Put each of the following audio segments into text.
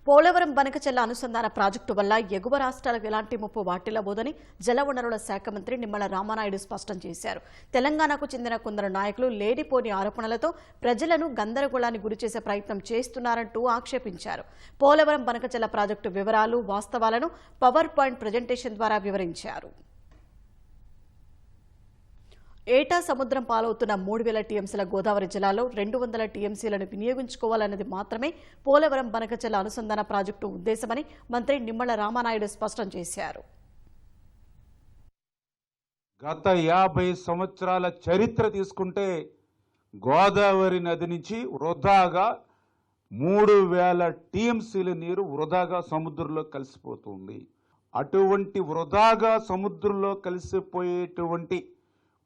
పోలవరం బనకచెర్ల అనుసంధాన ప్రాజెక్టు వల్ల ఎగువ రాష్ట్రాలకు ఎలాంటి ముప్పు వాటిల్లబోదని జలవనరుల శాఖ మంత్రి నిమ్మల రామానాయుడు స్పష్టం చేశారు. తెలంగాణకు చెందిన కొందరు నాయకులు లేనిపోని ఆరోపణలతో ప్రజలను గందరగోళానికి గురిచేసే ప్రయత్నం చేస్తున్నారంటూ ఆక్షేపించారు. పోలవరం బనకచెర్ల ప్రాజెక్టు వివరాలు, వాస్తవాలను పవర్ పాయింట్ ప్రజెంటేషన్ ద్వారా వివరించారు. ఏటా సముద్రం పాలవుతున్న 3000 టీఎంసీల గోదావరి జిల్లాలో 200 టీఎంసీలను వినియోగించుకోవాలన్నది మాత్రమే పోలవరం బనకచెర్ల అనుసంధాన ప్రాజెక్టు ఉద్దేశమని మంత్రి నిమ్మల రామానాయుడు స్పష్టం చేశారు. గత 50 సంవత్సరాల చరిత్ర తీసుకుంటే గోదావరి నది నుంచి వృధాగా 3000 టీఎంసీల నీరు వృధాగా సముద్రంలో కలిసిపోతుంది. అటువంటి వృధాగా సముద్రంలో కలిసిపోయేటువంటి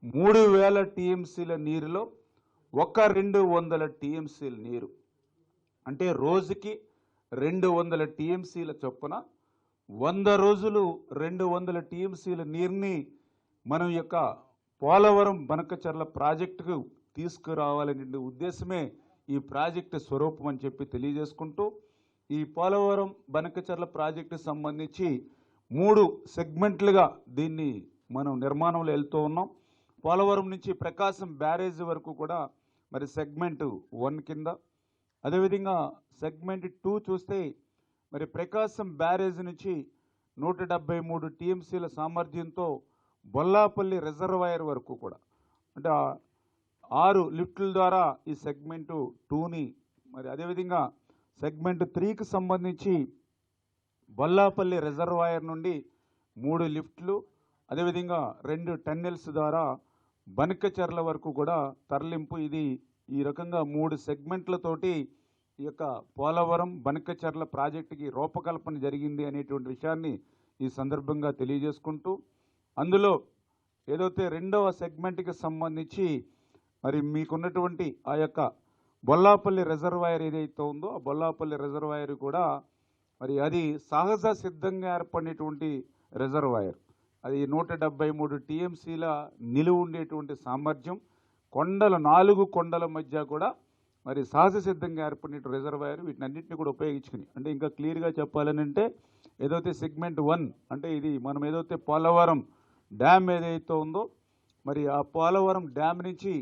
3000 టీఎంసీల నీరులో 200 టీఎంసీల నీరు అంటే రోజుకి 200 టీఎంసీల చొప్పున 100 రోజులు 200 టీఎంసీల నీరుని మనం యొక్క పోలవరం బనకచెర్ల ప్రాజెక్టుకు తీసుకురావాలనే ఉద్దేశమే ఈ ప్రాజెక్టు స్వరూపం అని చెప్పి తెలియజేసుకుంటూ ఈ పోలవరం బనకచెర్ల ప్రాజెక్టు సంబంధించి 3 సెగ్మెంట్లుగా దీన్ని మనం నిర్మాణంలో వెళ్తూ ఉన్నాం. పోలవరం నుంచి ప్రకాశం బ్యారేజ్ వరకు కూడా మరి సెగ్మెంట్ 1 కింద, అదేవిధంగా సెగ్మెంట్ 2 చూస్తే మరి ప్రకాశం బ్యారేజ్ నుంచి 173 టీఎంసీల సామర్థ్యంతో బొల్లాపల్లి రిజర్వాయర్ వరకు కూడా అంటే 6 లిఫ్టుల ద్వారా ఈ సెగ్మెంట్ 2ని మరి అదేవిధంగా సెగ్మెంట్ 3కి సంబంధించి బొల్లాపల్లి రిజర్వాయర్ నుండి 3 లిఫ్ట్లు అదేవిధంగా 2 టన్నెల్స్ ద్వారా బనకచెర్ల వరకు కూడా తరలింపు. ఇది ఈ రకంగా 3 సెగ్మెంట్లతోటి ఈ యొక్క పోలవరం బనకచెర్ల ప్రాజెక్టుకి రూపకల్పన జరిగింది అనేటువంటి విషయాన్ని ఈ సందర్భంగా తెలియజేసుకుంటూ అందులో ఏదైతే 2వ సెగ్మెంట్కి సంబంధించి మరి మీకున్నటువంటి ఆ యొక్క బొల్లాపల్లి రిజర్వాయర్ ఏదైతే ఉందో ఆ బొల్లాపల్లి రిజర్వాయర్ కూడా మరి అది సహజ సిద్ధంగా ఏర్పడినటువంటి రిజర్వాయర్. అది 173 టీఎంసీల నిలువ ఉండేటువంటి సామర్థ్యం, 4 కొండల మధ్య కూడా మరి సహజ సిద్ధంగా ఏర్పడిన రిజర్వాయర్. వీటినన్నింటినీ కూడా ఉపయోగించుకుని అంటే ఇంకా క్లియర్గా చెప్పాలని అంటే ఏదైతే సెగ్మెంట్ 1 అంటే ఇది మనం ఏదైతే పోలవరం డ్యామ్ ఏదైతే ఉందో మరి ఆ పోలవరం డ్యామ్ నుంచి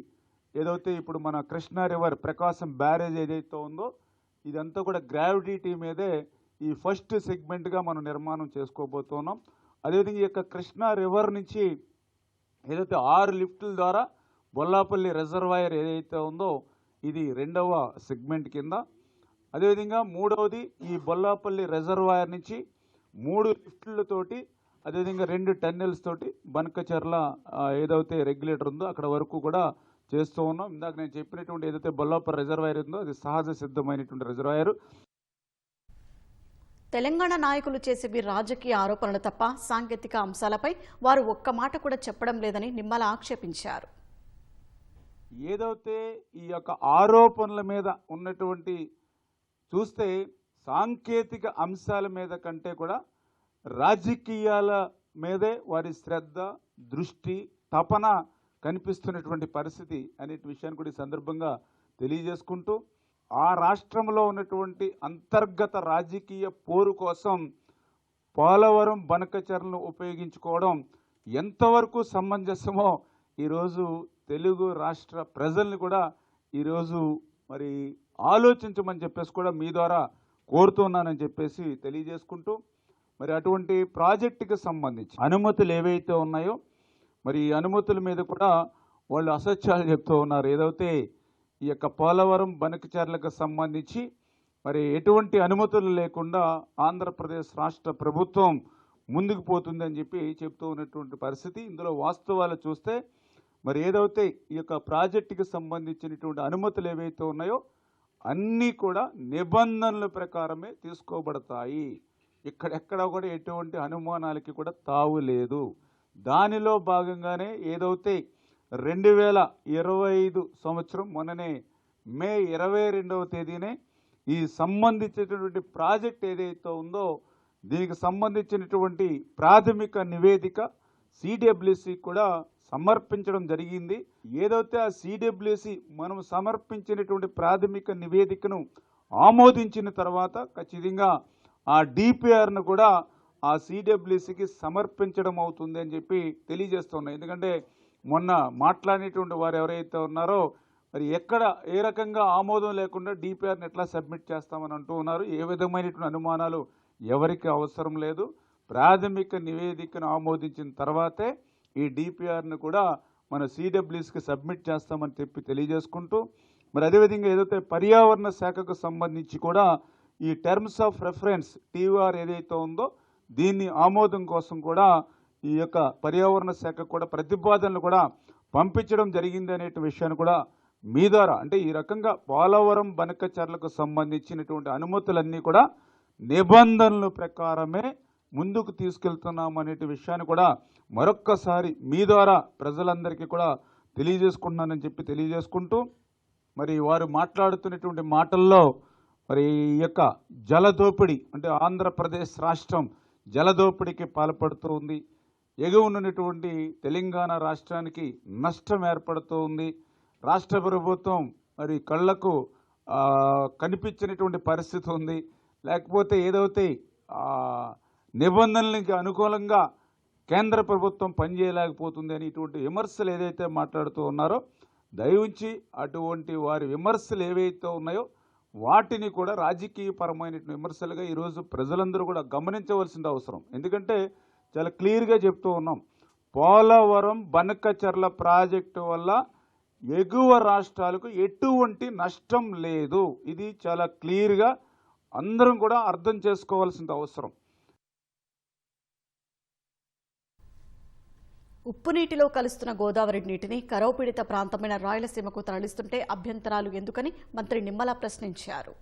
ఏదైతే ఇప్పుడు మన కృష్ణా రివర్ ప్రకాశం బ్యారేజ్ ఏదైతే ఉందో ఇదంతా కూడా గ్రావిటీ మీదే ఈ ఫస్ట్ సెగ్మెంట్గా మనం నిర్మాణం చేసుకోబోతున్నాం. అదేవిధంగా ఈ యొక్క కృష్ణా రివర్ నుంచి ఏదైతే 6 లిఫ్టుల ద్వారా బొల్లాపల్లి రిజర్వాయర్ ఏదైతే ఉందో ఇది 2వ సెగ్మెంట్ కింద. అదేవిధంగా 3వది ఈ బొల్లాపల్లి రిజర్వాయర్ నుంచి 3 లిఫ్టులతోటి అదేవిధంగా 2 టన్నెల్స్ తోటి బనకచెర్ల ఏదైతే రెగ్యులేటర్ ఉందో అక్కడ వరకు కూడా చేస్తూ ఉన్నాం. ఇందాక నేను చెప్పినటువంటి ఏదైతే బొల్లాపల్లి రిజర్వాయర్ ఉందో అది సహజ సిద్ధమైనటువంటి రిజర్వాయర్. తెలంగాణ నాయకులు చేసేవి రాజకీయ ఆరోపణలు తప్ప సాంకేతిక అంశాలపై వారు ఒక్క మాట కూడా చెప్పడం లేదని నిమ్మల ఆక్షేపించారు. ఏదైతే ఈ యొక్క ఆరోపణల మీద ఉన్నటువంటి చూస్తే సాంకేతిక అంశాల మీద కంటే కూడా రాజకీయాల మీదే వారి శ్రద్ధ, దృష్టి, తపన కనిపిస్తున్నటువంటి పరిస్థితి అనే విషయాన్ని కూడా ఈ సందర్భంగా తెలియజేసుకుంటూ ఆ రాష్ట్రంలో ఉన్నటువంటి అంతర్గత రాజకీయ పోరు కోసం పోలవరం బనకచెర్లను ఉపయోగించుకోవడం ఎంతవరకు సమంజసమో ఈరోజు తెలుగు రాష్ట్ర ప్రజల్ని కూడా ఈరోజు మరి ఆలోచించమని చెప్పేసి కూడా మీ ద్వారా కోరుతున్నానని చెప్పేసి తెలియజేసుకుంటూ మరి అటువంటి ప్రాజెక్టుకి సంబంధించి అనుమతులు ఏవైతే ఉన్నాయో మరి ఈ అనుమతుల మీద కూడా వాళ్ళు అసత్యాలు చెప్తూ ఉన్నారు. ఏదైతే ఈ యొక్క పోలవరం బనకచెర్లకు సంబంధించి మరి ఎటువంటి అనుమతులు లేకుండా ఆంధ్రప్రదేశ్ రాష్ట్ర ప్రభుత్వం ముందుకు పోతుందని చెప్పి చెప్తూ ఉన్నటువంటి పరిస్థితి. ఇందులో వాస్తవాలు చూస్తే మరి ఏదైతే ఈ యొక్క ప్రాజెక్టుకి సంబంధించినటువంటి అనుమతులు ఏవైతే ఉన్నాయో అన్నీ కూడా నిబంధనల ప్రకారమే తీసుకోబడతాయి. ఇక్కడెక్కడ కూడా ఎటువంటి అనుమానాలకి కూడా తావు లేదు. దానిలో భాగంగానే ఏదైతే 2025 సంవత్సరం మొన్ననే మే 22వ తేదీనే ఈ సంబంధించినటువంటి ప్రాజెక్ట్ ఏదైతే ఉందో దీనికి సంబంధించినటువంటి ప్రాథమిక నివేదిక సిడబ్ల్యూసి కూడా సమర్పించడం జరిగింది. ఏదైతే ఆ సిడబ్ల్యూసి మనం సమర్పించినటువంటి ప్రాథమిక నివేదికను ఆమోదించిన తర్వాత ఖచ్చితంగా ఆ డిపిఆర్ను కూడా ఆ సిడబ్ల్యూసికి సమర్పించడం అవుతుంది అని చెప్పి తెలియజేస్తున్నాయి. ఎందుకంటే మొన్న మాట్లాడినటువంటి వారు ఎవరైతే ఉన్నారో మరి ఎక్కడ ఏ రకంగా ఆమోదం లేకుండా డిపిఆర్ని ఎట్లా సబ్మిట్ చేస్తామని అంటూ ఉన్నారు. ఏ విధమైనటువంటి అనుమానాలు ఎవరికి అవసరం లేదు. ప్రాథమిక నివేదికను ఆమోదించిన తర్వాతే ఈ డిపిఆర్ను కూడా మన సిడబ్ల్యూసికి సబ్మిట్ చేస్తామని చెప్పి తెలియజేసుకుంటూ మరి అదేవిధంగా ఏదైతే పర్యావరణ శాఖకు సంబంధించి కూడా ఈ టర్మ్స్ ఆఫ్ రెఫరెన్స్ టీఆర్ ఏదైతే ఉందో దీన్ని ఆమోదం కోసం కూడా ఈ యొక్క పర్యావరణ శాఖ కూడా ప్రతిపాదనలు కూడా పంపించడం జరిగింది అనే విషయాన్ని కూడా మీ ద్వారా అంటే ఈ రకంగా పోలవరం బనకచర్లకు సంబంధించినటువంటి అనుమతులన్నీ కూడా నిబంధనల ప్రకారమే ముందుకు తీసుకెళ్తున్నాం అనే విషయాన్ని కూడా మరొక్కసారి మీ ద్వారా ప్రజలందరికీ కూడా తెలియజేసుకుంటున్నానని చెప్పి తెలియజేసుకుంటూ మరి వారు మాట్లాడుతున్నటువంటి మాటల్లో మరి ఈ యొక్క జలదోపిడి అంటే ఆంధ్రప్రదేశ్ రాష్ట్రం జలదోపిడికి పాల్పడుతూ ఉంది. ఎగువనున్నటువంటి తెలంగాణ రాష్ట్రానికి నష్టం ఏర్పడుతూ ఉంది. రాష్ట్ర ప్రభుత్వం మరి కళ్లకు కనిపించినటువంటి పరిస్థితి ఉంది. లేకపోతే ఏదైతే నిబంధనలకి అనుకూలంగా కేంద్ర ప్రభుత్వం పనిచేయలేకపోతుంది అని ఇటువంటి విమర్శలు ఏదైతే మాట్లాడుతూ ఉన్నారో దయవుంచి అటువంటి వారి విమర్శలు ఏవైతే ఉన్నాయో వాటిని కూడా రాజకీయపరమైన విమర్శలుగా ఈరోజు ప్రజలందరూ కూడా గమనించవలసిన అవసరం. ఎందుకంటే చాలా క్లియర్గా చెప్తూ ఉన్నాం, పోలవరం బనకచర్ల ప్రాజెక్టు వల్ల ఎగువ రాష్ట్రాలకు ఎటువంటి నష్టం లేదు. ఇది చాలా క్లియర్గా అందరం కూడా అర్థం చేసుకోవాల్సిన అవసరం. ఉప్పు నీటిలో కలుస్తున్న గోదావరి నీటిని కరువు పీడిత ప్రాంతమైన రాయలసీమకు తరలిస్తుంటే అభ్యంతరాలు ఎందుకని మంత్రి నిమ్మల ప్రశ్నించారు.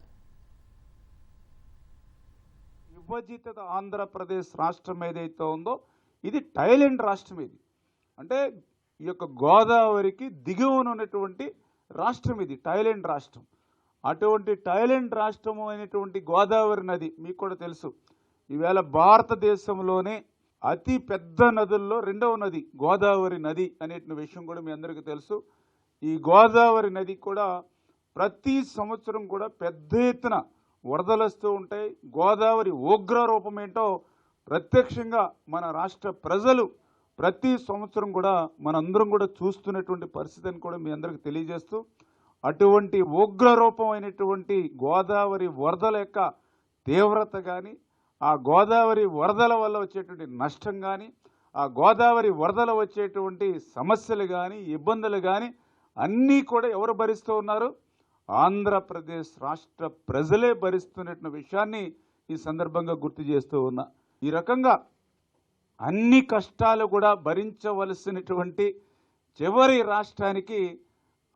విభజిత ఆంధ్రప్రదేశ్ రాష్ట్రం ఏదైతే ఉందో ఇది టైలెండ్ రాష్ట్రం. ఇది అంటే ఈ యొక్క గోదావరికి దిగువన ఉన్నటువంటి రాష్ట్రం ఇది టైలెండ్ రాష్ట్రం. అటువంటి టైలెండ్ రాష్ట్రం అయినటువంటి గోదావరి నది మీకు కూడా తెలుసు, ఈవేళ భారతదేశంలోనే అతి పెద్ద నదుల్లో రెండవ నది గోదావరి నది అనే విషయం కూడా మీ అందరికీ తెలుసు. ఈ గోదావరి నది కూడా ప్రతి సంవత్సరం కూడా పెద్ద ఎత్తున వరదలు వస్తూ ఉంటాయి. గోదావరి ఉగ్ర రూపం ఏంటో ప్రత్యక్షంగా మన రాష్ట్ర ప్రజలు ప్రతి సంవత్సరం కూడా మనందరం కూడా చూస్తున్నటువంటి పరిస్థితిని కూడా మీ అందరికీ తెలియజేస్తూ అటువంటి ఉగ్ర రూపమైనటువంటి గోదావరి వరదల యొక్క తీవ్రత కానీ ఆ గోదావరి వరదల వల్ల వచ్చేటువంటి నష్టం కానీ ఆ గోదావరి వరదల వచ్చేటువంటి సమస్యలు కానీ ఇబ్బందులు కానీ అన్నీ కూడా ఎవరు భరిస్తూ ఉన్నారు? ఆంధ్రప్రదేశ్ రాష్ట్ర ప్రజలే భరిస్తున్న విషయాన్ని ఈ సందర్భంగా గుర్తు చేస్తూ ఉన్నా. ఈ రకంగా అన్ని కష్టాలు కూడా భరించవలసినటువంటి చివరి రాష్ట్రానికి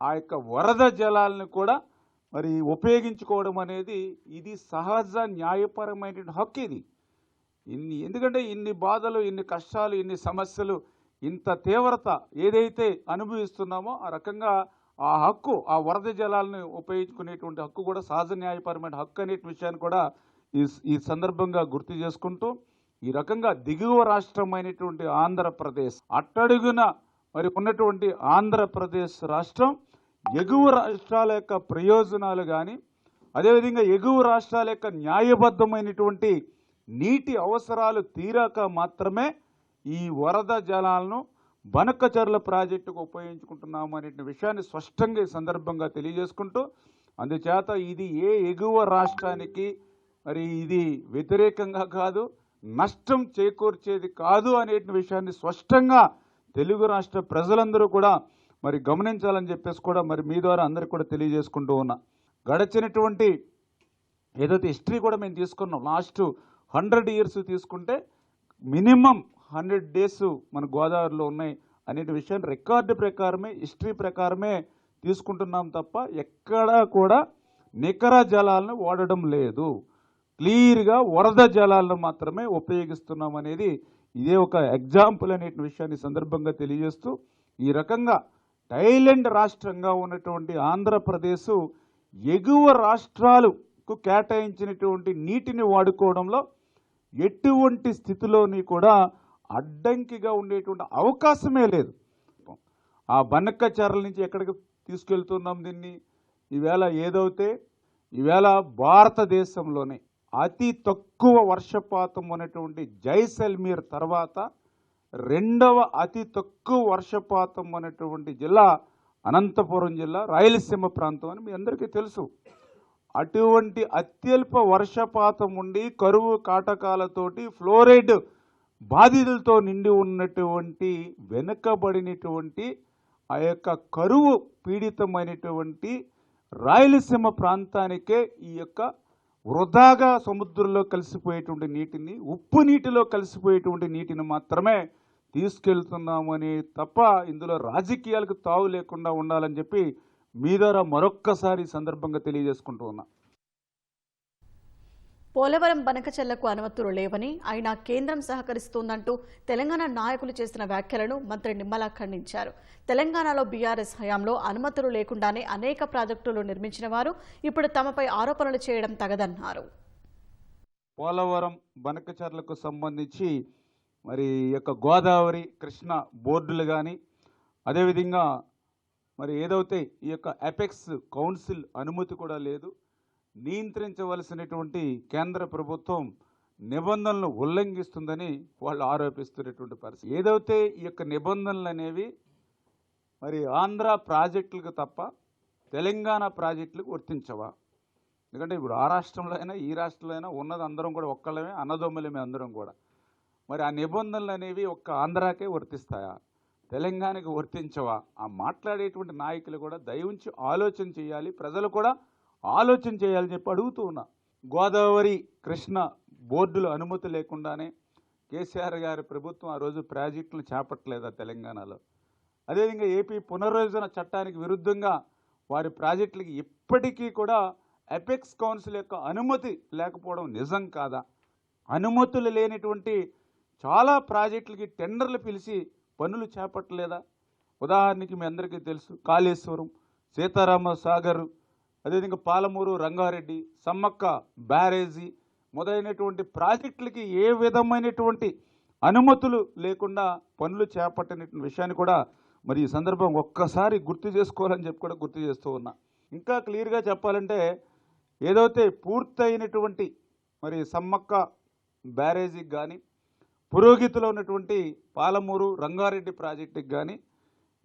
ఆ యొక్క వరద జలాలను కూడా మరి ఉపయోగించుకోవడం అనేది ఇది సహజ న్యాయపరమైన హక్కు. ఇది ఎందుకంటే ఇన్ని బాధలు, ఇన్ని కష్టాలు, ఇన్ని సమస్యలు, ఇంత తీవ్రత ఏదైతే అనుభవిస్తున్నామో ఆ రకంగా ఆ హక్కు, ఆ వరద జలాలను ఉపయోగించుకునేటువంటి హక్కు కూడా సహజ న్యాయపరమైన హక్కు అనే విషయాన్ని కూడా ఈ సందర్భంగా గుర్తు చేసుకుంటూ ఈ రకంగా దిగువ రాష్ట్రమైనటువంటి ఆంధ్రప్రదేశ్ అట్టడుగున మరి ఉన్నటువంటి ఆంధ్రప్రదేశ్ రాష్ట్రం ఎగువ రాష్ట్రాల యొక్క ప్రయోజనాలు కానీ అదేవిధంగా ఎగువ రాష్ట్రాల యొక్క న్యాయబద్ధమైనటువంటి నీటి అవసరాలు తీరాక మాత్రమే ఈ వరద జలాలను బనకచర్ల ప్రాజెక్టుకు ఉపయోగించుకుంటున్నాము అనే విషయాన్ని స్పష్టంగా ఈ సందర్భంగా తెలియజేసుకుంటూ అందుచేత ఇది ఏ ఎగువ రాష్ట్రానికి మరి ఇది వ్యతిరేకంగా కాదు, నష్టం చేకూర్చేది కాదు అనే విషయాన్ని స్పష్టంగా తెలుగు రాష్ట్ర ప్రజలందరూ కూడా మరి గమనించాలని చెప్పేసి కూడా మరి మీ ద్వారా అందరికీ కూడా తెలియజేసుకుంటూ ఉన్నా. గడిచినటువంటి ఏదైతే హిస్టరీ కూడా మేము తీసుకున్నాం, లాస్ట్ 100 years తీసుకుంటే మినిమం 100 days మన గోదావరిలో ఉన్నాయి అనే విషయాన్ని రికార్డు ప్రకారమే, హిస్టరీ ప్రకారమే తీసుకుంటున్నాం తప్ప ఎక్కడా కూడా నికర జలాలను వాడడం లేదు. క్లియర్గా వరద జలాలను మాత్రమే ఉపయోగిస్తున్నాం అనేది ఇదే ఒక ఎగ్జాంపుల్ అనే విషయాన్ని సందర్భంగా తెలియజేస్తూ ఈ రకంగా టైలెండ్ రాష్ట్రంగా ఉన్నటువంటి ఆంధ్రప్రదేశ్ ఎగువ రాష్ట్రాలకు కేటాయించినటువంటి నీటిని వాడుకోవడంలో ఎటువంటి స్థితిలోని కూడా అడ్డంకిగా ఉండేటువంటి అవకాశమే లేదు. ఆ బనకచర్ల నుంచి ఎక్కడికి తీసుకెళ్తున్నాం దీన్ని? ఈవేళ ఏదైతే ఈవేళ భారతదేశంలోనే అతి తక్కువ వర్షపాతం ఉన్నటువంటి జైసల్మీర్ తర్వాత రెండవ అతి తక్కువ వర్షపాతం ఉన్నటువంటి జిల్లా అనంతపురం జిల్లా, రాయలసీమ ప్రాంతం అని మీ అందరికీ తెలుసు. అటువంటి అత్యల్ప వర్షపాతం ఉండి కరువు కాటకాలతోటి ఫ్లోరైడ్ బాధితులతో నిండి ఉన్నటువంటి వెనుకబడినటువంటి ఆ యొక్క కరువు పీడితమైనటువంటి రాయలసీమ ప్రాంతానికే ఈ యొక్క వృధాగా సముద్రంలో కలిసిపోయేటువంటి నీటిని, ఉప్పు నీటిలో కలిసిపోయేటువంటి నీటిని మాత్రమే తీసుకెళ్తున్నామని తప్ప ఇందులో రాజకీయాలకు తావు లేకుండా ఉండాలని చెప్పి మీ ద్వారా మరొక్కసారి సందర్భంగా తెలియజేసుకుంటూ ఉన్నా. పోలవరం బనకచెర్లకు అనుమతులు లేవని, అయినా కేంద్రం సహకరిస్తోందంటూ తెలంగాణ నాయకులు చేసిన వ్యాఖ్యలను మంత్రి నిమ్మల ఖండించారు. తెలంగాణలో బీఆర్ఎస్ హయాంలో అనుమతులు లేకుండానే అనేక ప్రాజెక్టులు నిర్మించిన వారు ఇప్పుడు తమపై ఆరోపణలు చేయడం తగదన్నారు. పోలవరం బనకచెర్లకు సంబంధించి మరి యొక్క గోదావరి కృష్ణ బోర్డులు కానీ, అదేవిధంగా మరి ఏదైతే ఈ యొక్క అపెక్స్ కౌన్సిల్ అనుమతి కూడా లేదు, నియంత్రించవలసినటువంటి కేంద్ర ప్రభుత్వం నిబంధనలను ఉల్లంఘిస్తుందని వాళ్ళు ఆరోపిస్తున్నటువంటి పరిస్థితి. ఏదైతే ఈ యొక్క నిబంధనలు అనేవి మరి ఆంధ్ర ప్రాజెక్టులకు తప్ప తెలంగాణ ప్రాజెక్టులకు వర్తించవా? ఎందుకంటే ఇప్పుడు ఆ రాష్ట్రంలో అయినా ఈ రాష్ట్రంలో అయినా ఉన్నది అందరం కూడా ఒక్కళ్ళమే, అన్నదమ్ములమే అందరం కూడా. మరి ఆ నిబంధనలు అనేవి ఒక్క ఆంధ్రాకే వర్తిస్తాయా, తెలంగాణకి వర్తించవా? ఆ మాట్లాడేటువంటి నాయకులు కూడా దయవుంచి ఆలోచన చేయాలి, ప్రజలు కూడా ఆలోచన చేయాలని చెప్పి అడుగుతూ ఉన్నా. గోదావరి కృష్ణ బోర్డుల అనుమతి లేకుండానే కేసీఆర్ గారి ప్రభుత్వం ఆ రోజు ప్రాజెక్టులు చేపట్టలేదా తెలంగాణలో? అదేవిధంగా ఏపీ పునర్విభజన చట్టానికి విరుద్ధంగా వారి ప్రాజెక్టులకి ఇప్పటికీ కూడా అపెక్స్ కౌన్సిల్ యొక్క అనుమతి లేకపోవడం నిజం కాదా? అనుమతులు లేనటువంటి చాలా ప్రాజెక్టులకి టెండర్లు పిలిచి పనులు చేపట్టలేదా? ఉదాహరణకి మీ అందరికీ తెలుసు కాళేశ్వరం, సీతారామ సాగర్, అదేవిధంగా పాలమూరు రంగారెడ్డి, సమ్మక్క బ్యారేజీ మొదలైనటువంటి ప్రాజెక్టులకి ఏ విధమైనటువంటి అనుమతులు లేకుండా పనులు చేపట్టినటువంటి విషయాన్ని కూడా మరి ఈ సందర్భం ఒక్కసారి గుర్తు చేసుకోవాలని చెప్పి కూడా గుర్తు చేస్తూ ఉన్నా. ఇంకా క్లియర్గా చెప్పాలంటే ఏదైతే పూర్తయినటువంటి మరి సమ్మక్క బ్యారేజీకి కానీ, పురోగతిలో ఉన్నటువంటి పాలమూరు రంగారెడ్డి ప్రాజెక్టుకి కానీ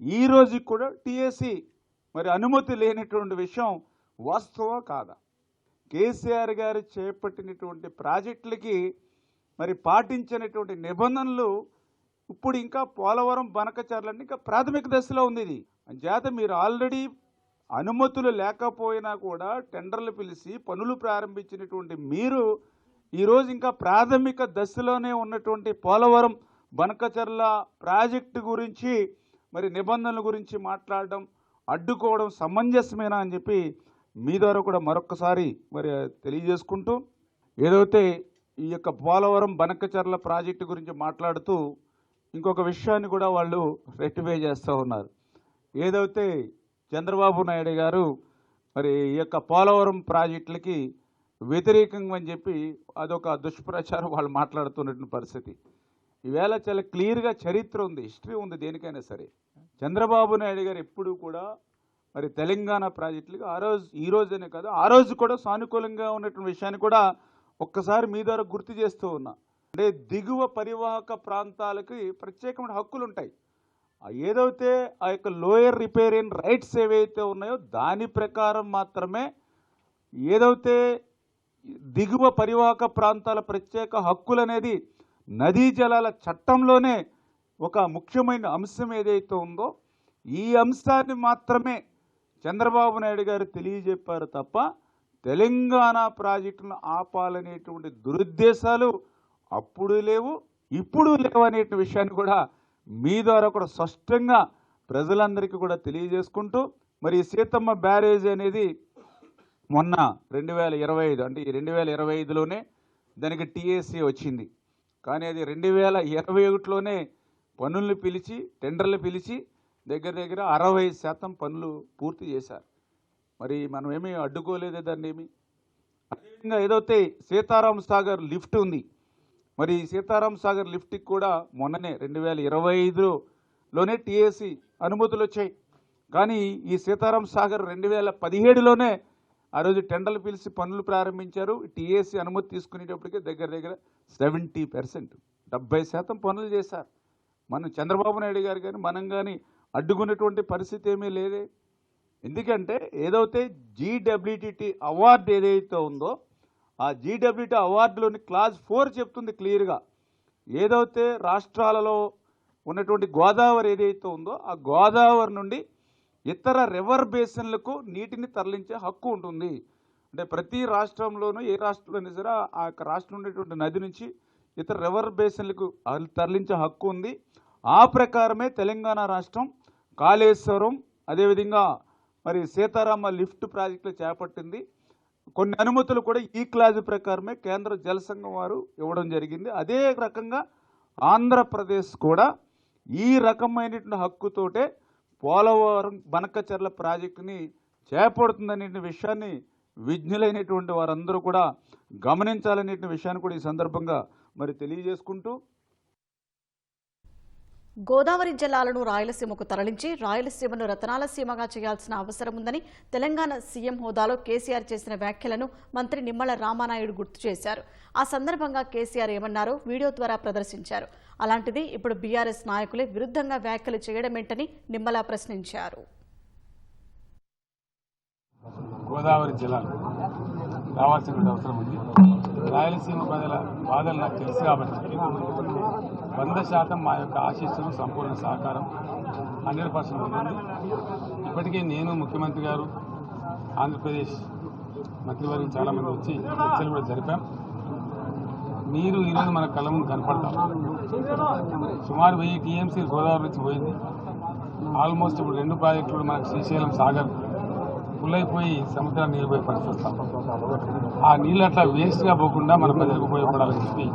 ఈ రోజుకి కూడా టీఎస్సీ మరి అనుమతి లేనటువంటి విషయం వాస్తవా కాదా? కేసీఆర్ గారు చేపట్టినటువంటి ప్రాజెక్టులకి మరి పాటించినటువంటి నిబంధనలు ఇప్పుడు ఇంకా పోలవరం బనకచెర్లన్నీ ఇంకా ప్రాథమిక దశలో ఉంది. ఇది అంచేత మీరు ఆల్రెడీ అనుమతులు లేకపోయినా కూడా టెండర్లు పిలిచి పనులు ప్రారంభించినటువంటి మీరు ఈరోజు ఇంకా ప్రాథమిక దశలోనే ఉన్నటువంటి పోలవరం బనకచెర్ల ప్రాజెక్టు గురించి మరి నిబంధనల గురించి మాట్లాడడం, అడ్డుకోవడం సమంజసమేనా అని చెప్పి మీ ద్వారా కూడా మరొకసారి మరి తెలియజేసుకుంటూ, ఏదైతే ఈ యొక్క పోలవరం బనకచెర్ల ప్రాజెక్టు గురించి మాట్లాడుతూ ఇంకొక విషయాన్ని కూడా వాళ్ళు రెక్టిఫై చేస్తూ ఉన్నారు. ఏదైతే చంద్రబాబు నాయుడు గారు మరి ఈ యొక్క పోలవరం ప్రాజెక్టులకి వ్యతిరేకంగా అని చెప్పి అదొక దుష్ప్రచారం వాళ్ళు మాట్లాడుతున్నటువంటి పరిస్థితి. ఈవేళ చాలా క్లియర్గా చరిత్ర ఉంది, హిస్టరీ ఉంది దేనికైనా సరే. చంద్రబాబు నాయుడు గారు ఎప్పుడూ కూడా మరి తెలంగాణ ప్రాజెక్టులకి ఈ రోజనే కాదు ఆ రోజు కూడా సానుకూలంగా ఉన్నటువంటి విషయాన్ని కూడా ఒక్కసారి మీ ద్వారా గుర్తు చేస్తూ ఉన్నా. అంటే దిగువ పరివాహక ప్రాంతాలకి ప్రత్యేకమైన హక్కులు ఉంటాయి. ఏదైతే ఆ యొక్క లోయర్ రిపేరియన్ రైట్స్ ఏవైతే ఉన్నాయో దాని ప్రకారం మాత్రమే ఏదైతే దిగువ పరివాహక ప్రాంతాల ప్రత్యేక హక్కులు అనేది నదీ జలాల చట్టంలోనే ఒక ముఖ్యమైన అంశం ఏదైతే ఉందో ఈ అంశాన్ని మాత్రమే చంద్రబాబు నాయుడు గారు తెలియజెప్పారు తప్ప తెలంగాణ ప్రాజెక్టును ఆపాలనేటువంటి దురుద్దేశాలు అప్పుడు లేవు, ఇప్పుడు లేవు అనే విషయాన్ని కూడా మీ ద్వారా కూడా స్పష్టంగా ప్రజలందరికీ కూడా తెలియజేసుకుంటూ, మరి సీతమ్మ బ్యారేజ్ అనేది మొన్న 2025 అంటే ఈ 2025లోనే దానికి టీఎస్సీ వచ్చింది. కానీ అది 2021లోనే పనులను పిలిచి టెండర్లు పిలిచి దగ్గర 60% పనులు పూర్తి చేశారు. మరి మనం ఏమీ అడ్డుకోలేదే దాన్ని ఏమి. అదేవిధంగా ఏదైతే సీతారాం సాగర్ లిఫ్ట్ ఉంది, మరి సీతారాం సాగర్ లిఫ్ట్కి కూడా మొన్ననే 2025లోనే టీఎస్సీ అనుమతులు వచ్చాయి. కానీ ఈ సీతారాం సాగర్ 2017లోనే ఆ రోజు టెండర్లు పిలిచి పనులు ప్రారంభించారు. టీఏసీ అనుమతి తీసుకునేటప్పటికే దగ్గర దగ్గర 70%, 70% పనులు చేశారు. మనం చంద్రబాబు నాయుడు గారు కానీ మనం కానీ అడ్డుకున్నటువంటి పరిస్థితి ఏమీ లేదే. ఎందుకంటే ఏదైతే జీడబ్ల్యూటీటీ అవార్డు ఏదైతే ఉందో ఆ జీడబ్ల్యూటీ అవార్డులోని క్లాజ్ 4 చెప్తుంది క్లియర్గా, ఏదైతే రాష్ట్రాలలో ఉన్నటువంటి గోదావరి ఏదైతే ఉందో ఆ గోదావరి నుండి ఇతర రివర్ బేసిన్లకు నీటిని తరలించే హక్కు ఉంటుంది. అంటే ప్రతి రాష్ట్రంలోనూ ఏ రాష్ట్రంలోనే సరే ఆ యొక్క రాష్ట్రం ఉండేటువంటి నది నుంచి ఇతర రివర్ బేసిన్లకు తరలించే హక్కు ఉంది. ఆ ప్రకారమే తెలంగాణ రాష్ట్రం కాళేశ్వరం అదేవిధంగా మరి సీతారామ లిఫ్ట్ ప్రాజెక్టులు చేపట్టింది. కొన్ని అనుమతులు కూడా ఈ క్లాజ్ ప్రకారమే కేంద్ర జల సంఘం వారు ఇవ్వడం జరిగింది. అదే రకంగా ఆంధ్రప్రదేశ్ కూడా ఈ రకమైనటువంటి హక్కుతోటే పోలవరం బనకచెర్ల ప్రాజెక్టుని చేపడుతుందనే విషయాన్ని విజ్ఞులైనటువంటి వారందరూ కూడా గమనించాలనే విషయాన్ని కూడా ఈ సందర్భంగా మరి తెలియజేసుకుంటూ, గోదావరి జలాలను రాయలసీమకు తరలించి రాయలసీమను రతనాల సీమగా చేయాల్సిన అవసరం ఉందని తెలంగాణ సీఎం హోదాలో కేసీఆర్ చేసిన వ్యాఖ్యలను మంత్రి నిమ్మల రామానాయుడు గుర్తు చేశారు. ఆ సందర్భంగా కేసీఆర్ ఏమన్నారో వీడియో ద్వారా ప్రదర్శించారు. అలాంటిది ఇప్పుడు బీఆర్ఎస్ నాయకులే విరుద్ధంగా వ్యాఖ్యలు చేయడమేంటని నిమ్మల ప్రశ్నించారు. గోదావరి జలాలు రావాల్సిన అవసరం ఉంది. రాయలసీమ ప్రజల బాధలు నాకు తెలుసు కాబట్టి 100% మా యొక్క ఆశీస్సులు సంపూర్ణ సహకారం 100% ఉంటుంది. ఇప్పటికే నేను ముఖ్యమంత్రి గారు ఆంధ్రప్రదేశ్ మంత్రివర్గం చాలామంది వచ్చి చర్చలు కూడా జరిపాం. మీరు ఈరోజు మన కళ్ళ ముందు కనపడతాం. సుమారు 1000 టీఎంసీ గోదావరి నుంచి పోయింది. ఆల్మోస్ట్ ఇప్పుడు 2 ప్రాజెక్టులు మనకు శ్రీశైలం సాగర్ ఫుల్ అయిపోయి సముద్రాన్ని నీళ్ళు పోయి పరిస్థితి వస్తాం. ఆ నీళ్ళు అట్లా వేస్ట్గా పోకుండా మన ప్రజలకు ఉపయోగపడాలని చెప్పి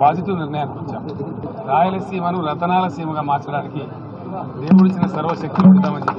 పాజిటివ్ నిర్ణయానికి వచ్చాం. రాయలసీమను రతనాల సీమగా మార్చడానికి దేవుడిచ్చిన సర్వశక్తులు ఉంటామని చెప్పి